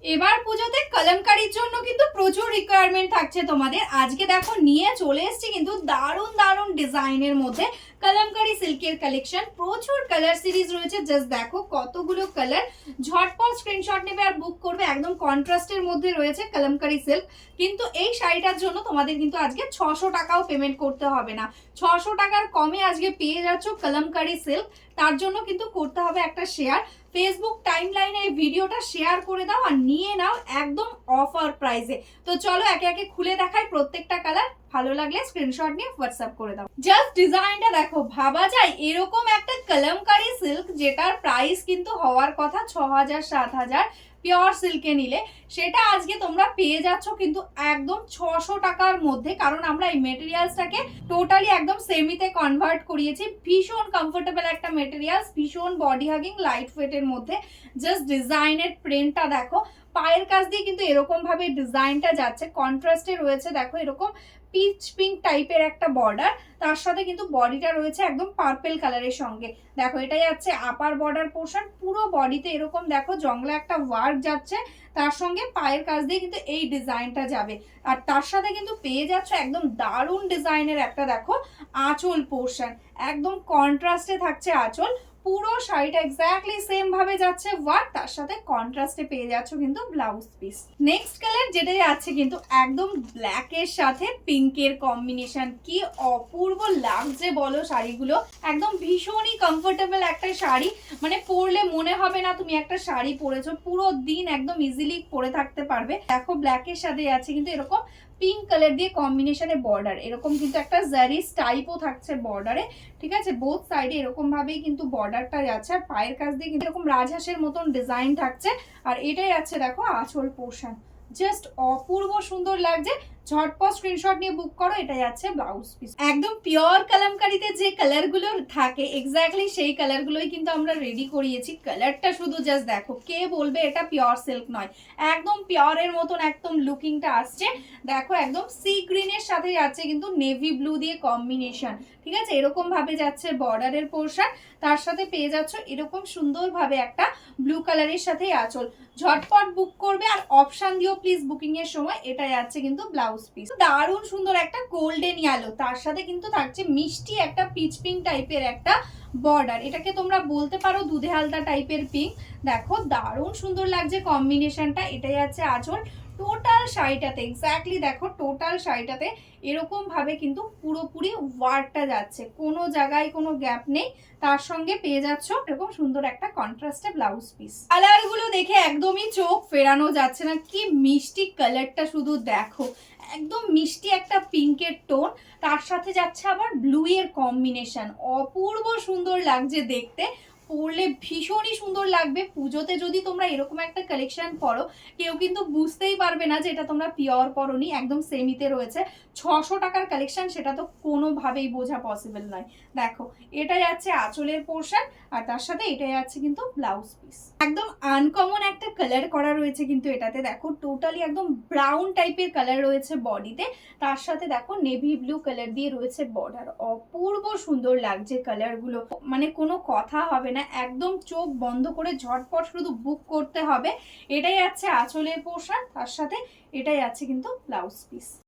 এবার পুজোতে কলমকারীর জন্য কিন্তু প্রচুর রিকোয়ারমেন্ট থাকছে তোমাদের। আজকে দেখো নিয়ে চলে এসেছি কিন্তু দারুণ দারুণ ডিজাইনের মধ্যে কলমকারী সিল্কের কালেকশন। প্রচুর কালার সিরিজ রয়েছে, জাস্ট দেখো কতগুলো কালার। ঝটপট স্ক্রিনশট নেবে আর বুক করবে। একদম কন্ট্রাস্টের মধ্যে রয়েছে কলমকারী সিল্ক। কিন্তু এই শাড়িটার জন্য তোমাদের কিন্তু আজকে 600 টাকাও পেমেন্ট করতে হবে না। 600 টাকার কমে আজকে পেয়ে যাচ্ছ কলমকারী সিল্ক। তার জন্য কিন্তু করতে হবে একটা শেয়ার। ফেসবুক টাইমলাইনে এই ভিডিওটা শেয়ার করে দাও আর নিয়ে নাও একদম অফার প্রাইসে। তো চলো একে একে খুলে দেখাই প্রত্যেকটা কালার। ভালো লাগলে স্ক্রিনশট নিয়ে হোয়াটসঅ্যাপ করে দাও। জাস্ট ডিজাইনটা দেখো, ভাবা যায় এরকম একটা কলমকারী সিল্ক যেটার প্রাইস কিন্তু হওয়ার কথা 6000 7000 পিওর সিল্কে নিলে, সেটা আজকে তোমরা পেয়ে যাচ্ছ কিন্তু একদম 600 টাকার মধ্যে। কারণ আমরা এই মেটেরিয়ালসটাকে টোটালি একদম সেমিতে কনভার্ট করিয়েছি। ভীষণ কমফোর্টেবল একটা মেটেরিয়ালস, ভীষণ বডি হাগিং, লাইট ওয়েটের মধ্যে। জাস্ট ডিজাইনের প্রিন্টটা দেখো, পায়ের কাছ দিয়ে কিন্তু এরকম ভাবে ডিজাইনটা যাচ্ছে, কন্ট্রাস্টে রয়েছে। দেখো এরকম পিচ পিঙ্ক টাইপের একটা বর্ডার, তার সাথে কিন্তু বডিটা রয়েছে একদম পার্পেল কালারের সঙ্গে। দেখো এটাই যাচ্ছে আপার বর্ডার পোর্শন। পুরো বডিতে এরকম দেখো জংলা একটা ওয়ার্ক যাচ্ছে, তার সঙ্গে পায়ের কাছ দিয়ে কিন্তু এই ডিজাইনটা যাবে। আর তার সাথে কিন্তু পেয়ে যাচ্ছ একদম দারুণ ডিজাইনের একটা দেখো আঁচল পোর্শন। একদম কন্ট্রাস্টে থাকছে আঁচল। পুরো শাড়িটা এক্স্যাক্টলি সেম ভাবে যাচ্ছে ওয়ার্ক, তার সাথে কন্ট্রাস্টে পেয়ে যাচ্ছ কিন্তু ব্লাউজ পিস। নেক্সট কালার যেটা যাচ্ছে কিন্তু একদম ব্ল্যাকের সাথে পিঙ্কের কম্বিনেশন। কি অপূর্ব লাগছে বলো শাড়িগুলো। একদম ভীষণই কমফোর্টেবল একটা শাড়ি, মানে পরলে মনে হবে না তুমি একটা শাড়ি পরেছো, পুরো দিন একদম ইজিলি পরে থাকতে পারবে। দেখো ব্ল্যাকের সাথে আছে কিন্তু এরকম পিঙ্ক কালার দিয়ে কম্বিনেশনে বর্ডার, এরকম কিন্তু একটা জারিস টাইপও থাকছে বর্ডারে। ঠিক আছে, বোথ সাইডে এরকম ভাবেই কিন্তু বর্ডারটা যাচ্ছে। আর পায়ের কাছ দিয়ে কিন্তু এরকম রাজহাঁসের মতন ডিজাইন থাকছে। আর এটাই আছে দেখো আঁচল পোর্শন। জাস্ট অপূর্ব সুন্দর লাগছে। ঝটপট স্ক্রিনশট নিয়ে বুক করো। এটা যাচ্ছে ব্লাউজ পিস। একদম পিওর কলমকারীতে যে কালার গুলো থাকে এক্স্যাক্টলি সেই কালার গুলোই কিন্তু আমরা রেডি করিয়েছি। কালারটা শুধু জাস্ট দেখো, কে বলবে এটা পিওর সিল্ক নয়। একদম পিওরের মতন একদম লুকিংটা আসছে। দেখো একদম সি গ্রিনের সাথে যাচ্ছে কিন্তু নেভি ব্লু দিয়ে কম্বিনেশন। ঠিক আছে, এরকম ভাবে যাচ্ছে বর্ডারের পোর্শন, তার সাথে পেয়ে যাচ্ছ এরকম সুন্দর ভাবে একটা ব্লু কালারের সাথে আঁচল। ঝটপট বুক করবে আর অপশন দিও প্লিজ বুকিং এর সময়। এটা যাচ্ছে কিন্তু ব্লাউজ পিস। দারুণ সুন্দর একটা গোল্ডেন ইয়েলো, তার সাথে কিন্তু থাকছে মিষ্টি একটা পিচ পিঙ্ক টাইপের একটা বর্ডার। এটাকে তোমরা বলতে পারো দুধে হালদা টাইপের পিঙ্ক। দেখো দারুণ সুন্দর লাগছে কম্বিনেশনটা। এটাই যাচ্ছে আঁচল। টোটাল শাড়িটাতে এক্স্যাক্টলি দেখো, টোটাল শাড়িটাতে এরকম ভাবে কিন্তু পুরোপুরি ওয়ার্কটা যাচ্ছে, কোনো জায়গায় কোনো গ্যাপ নেই। তার সঙ্গে পেয়ে যাচ্ছ এরকম সুন্দর একটা কন্ট্রাস্টে ব্লাউজ পিস। কালার গুলো দেখে একদমই চোখ ফেরানো যাচ্ছে না। কি মিষ্টি কালারটা শুধু দেখো, একদম মিষ্টি একটা পিঙ্কের টোন, তার সাথে যাচ্ছে আবার ব্লু এর কম্বিনেশন। অপূর্ব সুন্দর লাগছে দেখতে, পরলে ভীষণই সুন্দর লাগবে। পুজোতে যদি তোমরা এরকম একটা কালেকশন পরো, কেউ কিন্তু বুঝতেই পারবে না যে এটা তোমরা পিওর পরনি। একদম সেমিতে রয়েছে। 600 টাকার কালেকশন, সেটা তো কোনোভাবেই বোঝা পসিবল নয়। দেখো এটা যাচ্ছে আঁচলের পোর্শন, আর তার সাথে এটা যাচ্ছে কিন্তু ব্লাউজ পিস। একদম আনকমন একটা কালার করা রয়েছে কিন্তু এটাতে। দেখো টোটালি একদম ব্রাউন টাইপের কালার রয়েছে বডিতে, তার সাথে দেখো নেভি ব্লু কালার দিয়ে রয়েছে বর্ডার। অপূর্ব সুন্দর লাগছে কালার গুলো, মানে কোনো কথা হবে না। একদম চোখ বন্ধ করে ঝটপট শুধু বুক করতে হবে। এটাই আছে আঁচলের পোর্শন, তার সাথে এটাই আছে কিন্তু ব্লাউজ পিস।